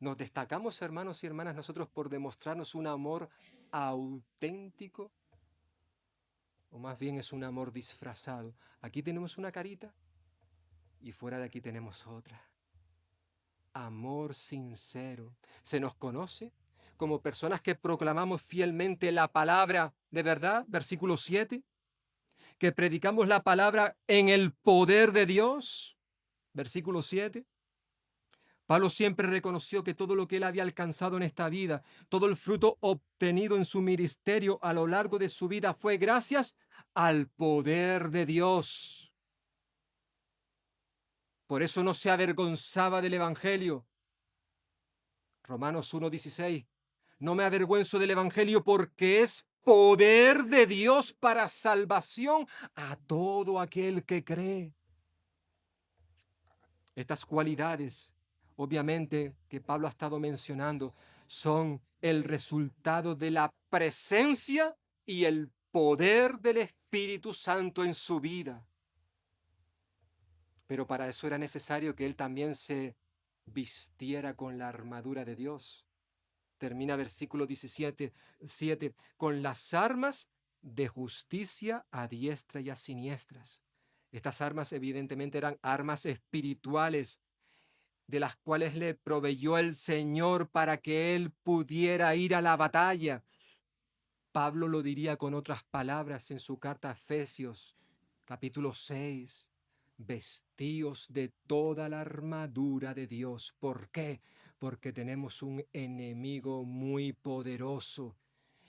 Nos destacamos, hermanos y hermanas, nosotros por demostrarnos un amor auténtico, o más bien es un amor disfrazado. Aquí tenemos una carita y fuera de aquí tenemos otra. Amor sincero. Se nos conoce como personas que proclamamos fielmente la palabra de verdad, versículo 7, que predicamos la palabra en el poder de Dios, versículo 7. Pablo siempre reconoció que todo lo que él había alcanzado en esta vida, todo el fruto obtenido en su ministerio a lo largo de su vida fue gracias al poder de Dios. Por eso no se avergonzaba del Evangelio. Romanos 1:16. No me avergüenzo del Evangelio porque es poder de Dios para salvación a todo aquel que cree. Estas cualidades, obviamente, que Pablo ha estado mencionando, son el resultado de la presencia y el poder del Espíritu Santo en su vida. Pero para eso era necesario que él también se vistiera con la armadura de Dios. Termina versículo 17, 7, con las armas de justicia a diestra y a siniestras. Estas armas evidentemente eran armas espirituales de las cuales le proveyó el Señor para que él pudiera ir a la batalla. Pablo lo diría con otras palabras en su carta a Efesios, capítulo 6. Vestíos de toda la armadura de Dios. ¿Por qué? Porque tenemos un enemigo muy poderoso.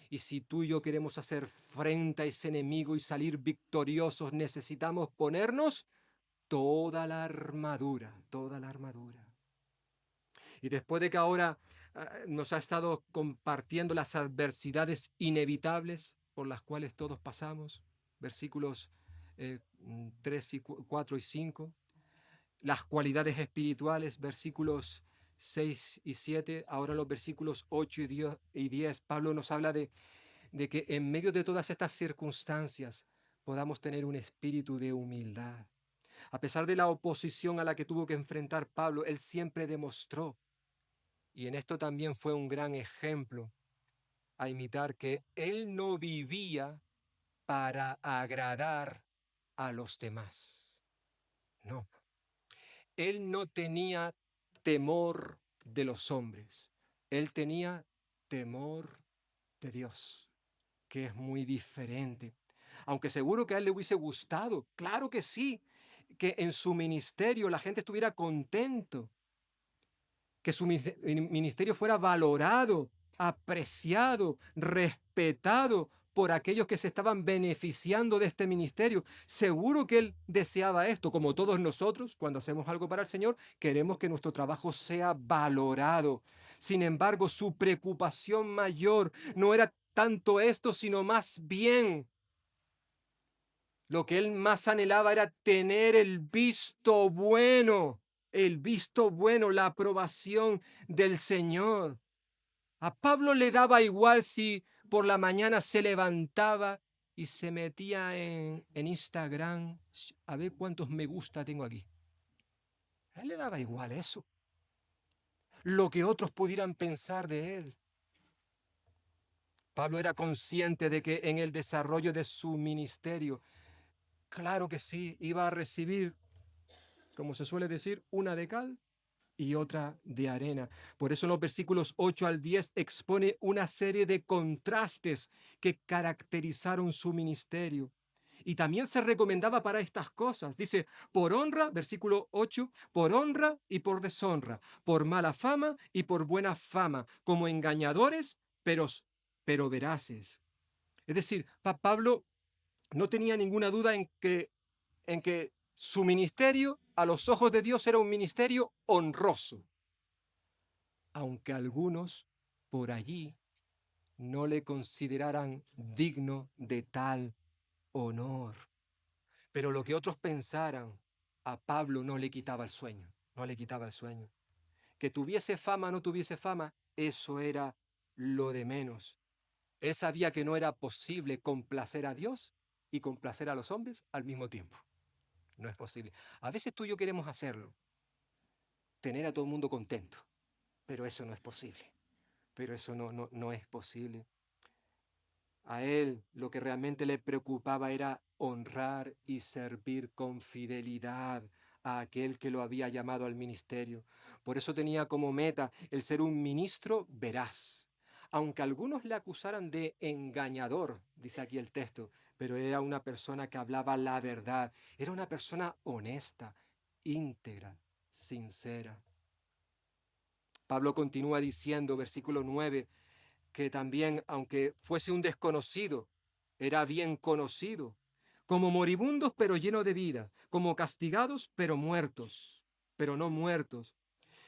Y si tú y yo queremos hacer frente a ese enemigo y salir victoriosos, necesitamos ponernos toda la armadura, toda la armadura. Y después de que ahora nos ha estado compartiendo las adversidades inevitables por las cuales todos pasamos, versículos 3 y 4 y 5, las cualidades espirituales, versículos 6 y 7, ahora los versículos 8 y 10, Pablo nos habla de que en medio de todas estas circunstancias podamos tener un espíritu de humildad. A pesar de la oposición a la que tuvo que enfrentar Pablo, él siempre demostró, y en esto también fue un gran ejemplo a imitar, que él no vivía para agradar a los demás. No, él no tenía temor de los hombres, él tenía temor de Dios, que es muy diferente. Aunque seguro que a él le hubiese gustado, claro que sí, que en su ministerio la gente estuviera contento, que su ministerio fuera valorado, apreciado, respetado por aquellos que se estaban beneficiando de este ministerio. Seguro que él deseaba esto, como todos nosotros, cuando hacemos algo para el Señor, queremos que nuestro trabajo sea valorado. Sin embargo, su preocupación mayor no era tanto esto, sino más bien lo que él más anhelaba era tener el visto bueno, la aprobación del Señor. A Pablo le daba igual si por la mañana se levantaba y se metía en Instagram a ver cuántos me gusta tengo aquí. A él le daba igual eso, lo que otros pudieran pensar de él. Pablo era consciente de que en el desarrollo de su ministerio, claro que sí, iba a recibir, como se suele decir, una de cal y otra de arena. Por eso en los versículos 8 al 10 expone una serie de contrastes que caracterizaron su ministerio. Y también se recomendaba para estas cosas. Dice, por honra, versículo 8, por honra y por deshonra, por mala fama y por buena fama, como engañadores, pero veraces. Es decir, Pablo no tenía ninguna duda en que su ministerio a los ojos de Dios era un ministerio honroso, aunque algunos por allí no le consideraran digno de tal honor. Pero lo que otros pensaran, a Pablo no le quitaba el sueño, no le quitaba el sueño. Que tuviese fama o no tuviese fama, eso era lo de menos. Él sabía que no era posible complacer a Dios y complacer a los hombres al mismo tiempo. No es posible. A veces tú y yo queremos hacerlo, tener a todo el mundo contento, pero eso no es posible. Pero eso no es posible. A él lo que realmente le preocupaba era honrar y servir con fidelidad a aquel que lo había llamado al ministerio. Por eso tenía como meta el ser un ministro veraz. Aunque algunos le acusaran de engañador, dice aquí el texto, pero era una persona que hablaba la verdad, era una persona honesta, íntegra, sincera. Pablo continúa diciendo, versículo 9, que también, aunque fuese un desconocido, era bien conocido, como moribundos pero llenos de vida, como castigados pero no muertos.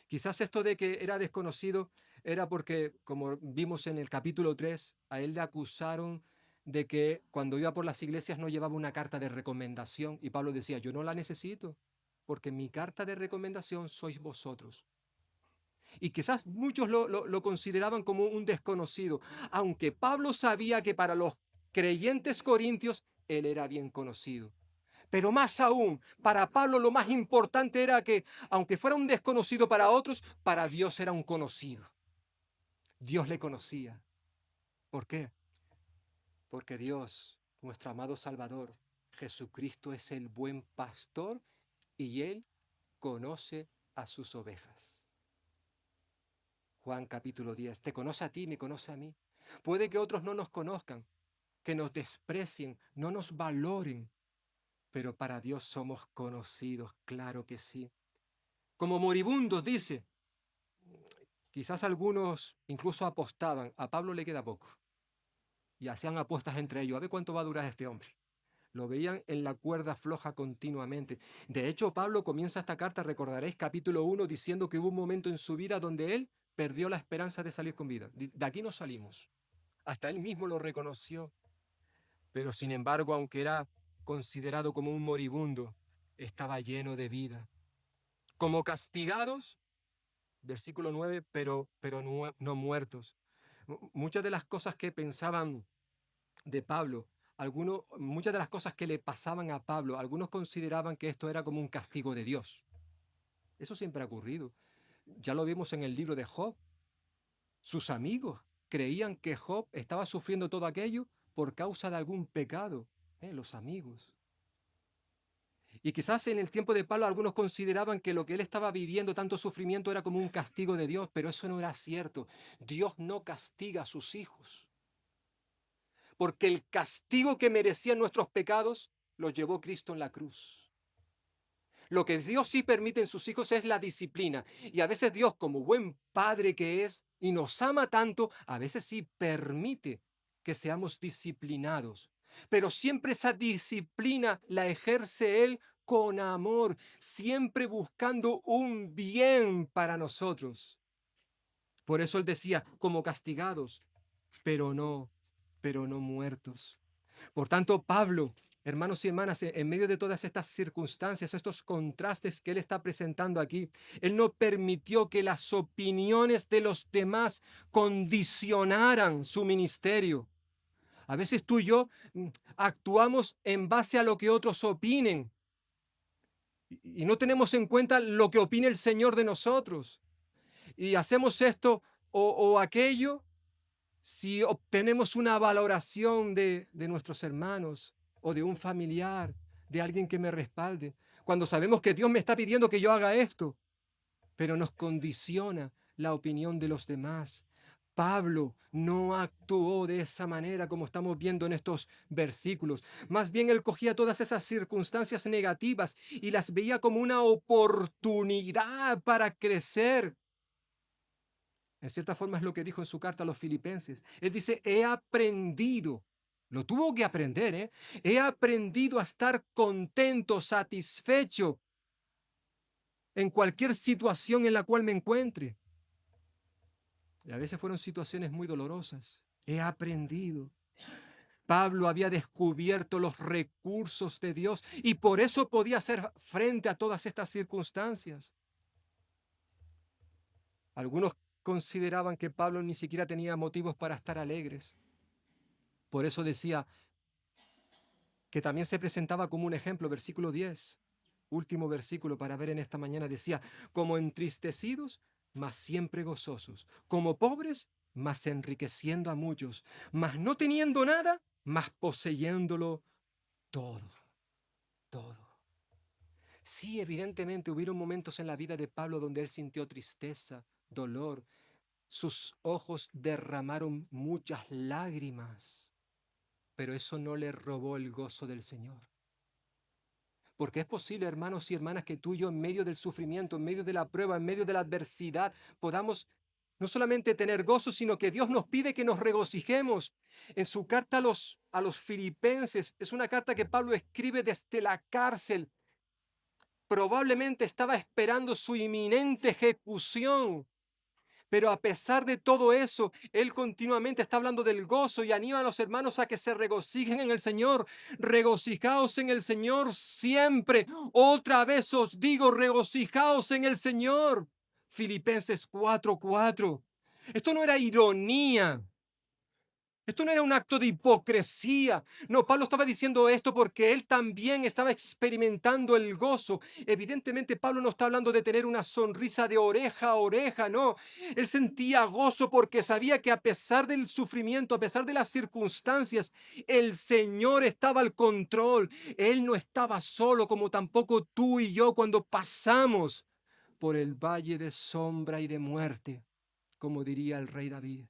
Quizás esto de que era desconocido era porque, como vimos en el capítulo 3, a él le acusaron de que cuando iba por las iglesias no llevaba una carta de recomendación y Pablo decía, yo no la necesito, porque mi carta de recomendación sois vosotros. Y quizás muchos lo consideraban como un desconocido, aunque Pablo sabía que para los creyentes corintios él era bien conocido. Pero más aún, para Pablo lo más importante era que, aunque fuera un desconocido para otros, para Dios era un conocido. Dios le conocía. ¿Por qué? Porque Dios, nuestro amado Salvador, Jesucristo es el buen pastor y Él conoce a sus ovejas. Juan capítulo 10, te conoce a ti, me conoce a mí. Puede que otros no nos conozcan, que nos desprecien, no nos valoren, pero para Dios somos conocidos, claro que sí. Como moribundos, dice. Quizás algunos incluso apostaban, a Pablo le queda poco, y hacían apuestas entre ellos, a ver cuánto va a durar este hombre. Lo veían en la cuerda floja continuamente. De hecho, Pablo comienza esta carta, recordaréis, capítulo 1, diciendo que hubo un momento en su vida donde él perdió la esperanza de salir con vida. De aquí no salimos. Hasta él mismo lo reconoció. Pero sin embargo, aunque era considerado como un moribundo, estaba lleno de vida. Como castigados, versículo 9, pero no muertos. Muchas de las cosas que pensaban de Pablo, muchas de las cosas que le pasaban a Pablo, algunos consideraban que esto era como un castigo de Dios. Eso siempre ha ocurrido. Ya lo vimos en el libro de Job. Sus amigos creían que Job estaba sufriendo todo aquello por causa de algún pecado. Los amigos. Y quizás en el tiempo de Pablo algunos consideraban que lo que él estaba viviendo, tanto sufrimiento, era como un castigo de Dios, pero eso no era cierto. Dios no castiga a sus hijos, porque el castigo que merecían nuestros pecados lo llevó Cristo en la cruz. Lo que Dios sí permite en sus hijos es la disciplina. Y a veces Dios, como buen padre que es y nos ama tanto, a veces sí permite que seamos disciplinados. Pero siempre esa disciplina la ejerce Él con amor, siempre buscando un bien para nosotros. Por eso Él decía, como castigados, pero no, pero no muertos. Por tanto, Pablo, hermanos y hermanas, en medio de todas estas circunstancias, estos contrastes que él está presentando aquí, él no permitió que las opiniones de los demás condicionaran su ministerio. A veces tú y yo actuamos en base a lo que otros opinen y no tenemos en cuenta lo que opine el Señor de nosotros. Y hacemos esto o aquello si obtenemos una valoración de nuestros hermanos o de un familiar, de alguien que me respalde, cuando sabemos que Dios me está pidiendo que yo haga esto, pero nos condiciona la opinión de los demás. Pablo no actuó de esa manera como estamos viendo en estos versículos. Más bien él cogía todas esas circunstancias negativas y las veía como una oportunidad para crecer. En cierta forma es lo que dijo en su carta a los filipenses. Él dice, he aprendido, lo tuvo que aprender, ¿eh? He aprendido a estar contento, satisfecho en cualquier situación en la cual me encuentre. Y a veces fueron situaciones muy dolorosas. He aprendido. Pablo había descubierto los recursos de Dios y por eso podía hacer frente a todas estas circunstancias. Algunos consideraban que Pablo ni siquiera tenía motivos para estar alegres. Por eso decía que también se presentaba como un ejemplo, versículo 10, último versículo para ver en esta mañana, decía, como entristecidos, mas siempre gozosos, como pobres, mas enriqueciendo a muchos, mas no teniendo nada, mas poseyéndolo todo, todo. Sí, evidentemente hubieron momentos en la vida de Pablo donde él sintió tristeza, dolor, sus ojos derramaron muchas lágrimas, pero eso no le robó el gozo del Señor. Porque es posible, hermanos y hermanas, que tú y yo en medio del sufrimiento, en medio de la prueba, en medio de la adversidad, podamos no solamente tener gozo, sino que Dios nos pide que nos regocijemos. En su carta a los filipenses, es una carta que Pablo escribe desde la cárcel. Probablemente estaba esperando su inminente ejecución. Pero a pesar de todo eso, Él continuamente está hablando del gozo y anima a los hermanos a que se regocijen en el Señor. Regocijaos en el Señor siempre. Otra vez os digo, regocijaos en el Señor. Filipenses 4:4. Esto no era ironía. Esto no era un acto de hipocresía. No, Pablo estaba diciendo esto porque él también estaba experimentando el gozo. Evidentemente, Pablo no está hablando de tener una sonrisa de oreja a oreja, no. Él sentía gozo porque sabía que a pesar del sufrimiento, a pesar de las circunstancias, el Señor estaba al control. Él no estaba solo, como tampoco tú y yo cuando pasamos por el valle de sombra y de muerte, como diría el rey David,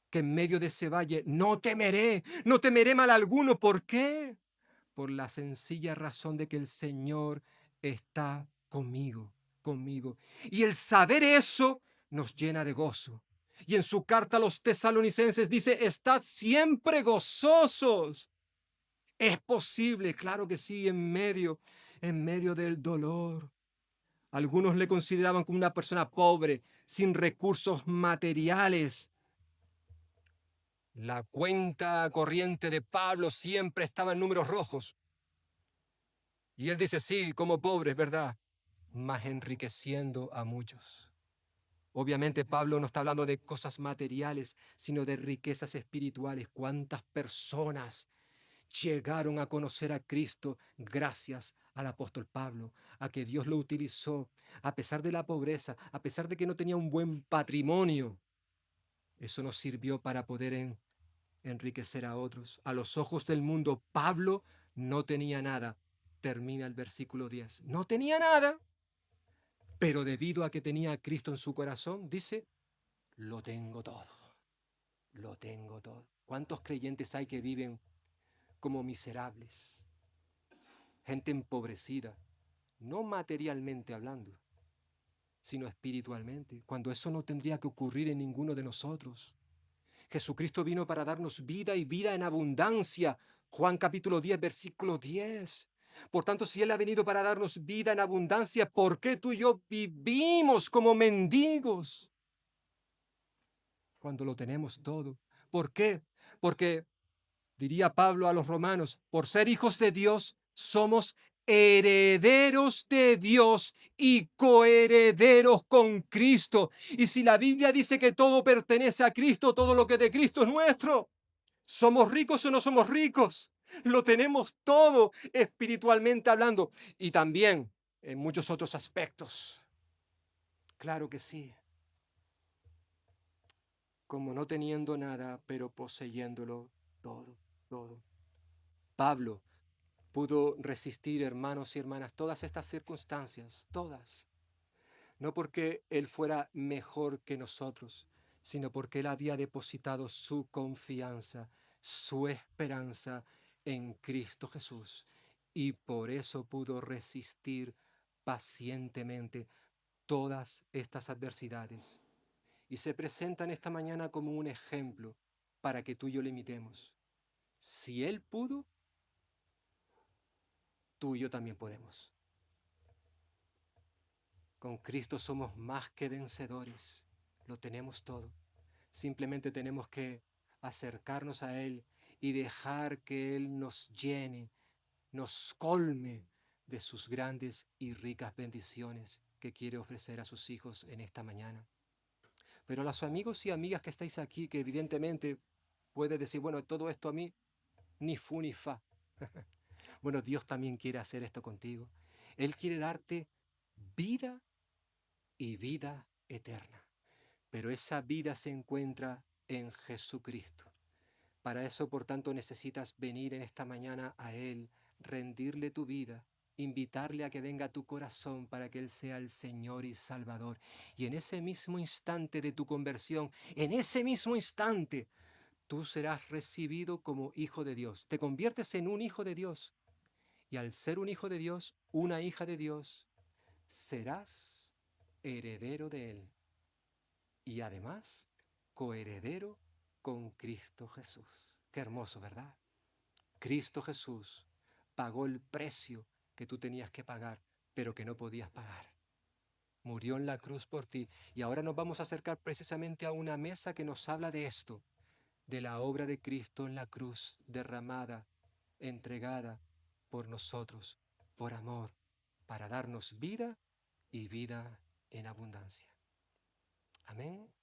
que en medio de ese valle no temeré, no temeré mal alguno. ¿Por qué? Por la sencilla razón de que el Señor está conmigo, conmigo. Y el saber eso nos llena de gozo. Y en su carta a los tesalonicenses dice, estad siempre gozosos. Es posible, claro que sí, en medio del dolor. Algunos le consideraban como una persona pobre, sin recursos materiales. La cuenta corriente de Pablo siempre estaba en números rojos. Y él dice, sí, como pobre, es verdad, mas enriqueciendo a muchos. Obviamente Pablo no está hablando de cosas materiales, sino de riquezas espirituales. ¿Cuántas personas llegaron a conocer a Cristo gracias al apóstol Pablo, a que Dios lo utilizó, a pesar de la pobreza, a pesar de que no tenía un buen patrimonio? Eso nos sirvió para poder enriquecer a otros. A los ojos del mundo, Pablo no tenía nada. Termina el versículo 10. No tenía nada, pero debido a que tenía a Cristo en su corazón, dice, lo tengo todo. Lo tengo todo. ¿Cuántos creyentes hay que viven como miserables? Gente empobrecida, no materialmente hablando, sino espiritualmente, cuando eso no tendría que ocurrir en ninguno de nosotros. Jesucristo vino para darnos vida y vida en abundancia. Juan capítulo 10, versículo 10. Por tanto, si Él ha venido para darnos vida en abundancia, ¿por qué tú y yo vivimos como mendigos cuando lo tenemos todo? ¿Por qué? Porque, diría Pablo a los romanos, por ser hijos de Dios, somos herederos de Dios y coherederos con Cristo. Y si la Biblia dice que todo pertenece a Cristo, todo lo que de Cristo es nuestro, ¿somos ricos o no somos ricos? Lo tenemos todo espiritualmente hablando y también en muchos otros aspectos. Claro que sí. Como no teniendo nada, pero poseyéndolo todo, todo. Pablo pudo resistir, hermanos y hermanas, todas estas circunstancias, todas. No porque él fuera mejor que nosotros, sino porque él había depositado su confianza, su esperanza en Cristo Jesús. Y por eso pudo resistir pacientemente todas estas adversidades. Y se presentan esta mañana como un ejemplo para que tú y yo lo imitemos. Si él pudo, tú y yo también podemos. Con Cristo somos más que vencedores. Lo tenemos todo. Simplemente tenemos que acercarnos a Él y dejar que Él nos llene, nos colme de sus grandes y ricas bendiciones que quiere ofrecer a sus hijos en esta mañana. Pero a los amigos y amigas que estáis aquí, que evidentemente puede decir, bueno, todo esto a mí ni fu ni fa. Bueno, Dios también quiere hacer esto contigo. Él quiere darte vida y vida eterna. Pero esa vida se encuentra en Jesucristo. Para eso, por tanto, necesitas venir en esta mañana a Él, rendirle tu vida, invitarle a que venga a tu corazón para que Él sea el Señor y Salvador. Y en ese mismo instante de tu conversión, en ese mismo instante, tú serás recibido como hijo de Dios. Te conviertes en un hijo de Dios. Y al ser un hijo de Dios, una hija de Dios, serás heredero de Él. Y además, coheredero con Cristo Jesús. Qué hermoso, ¿verdad? Cristo Jesús pagó el precio que tú tenías que pagar, pero que no podías pagar. Murió en la cruz por ti. Y ahora nos vamos a acercar precisamente a una mesa que nos habla de esto, de la obra de Cristo en la cruz, derramada, entregada por nosotros, por amor, para darnos vida y vida en abundancia. Amén.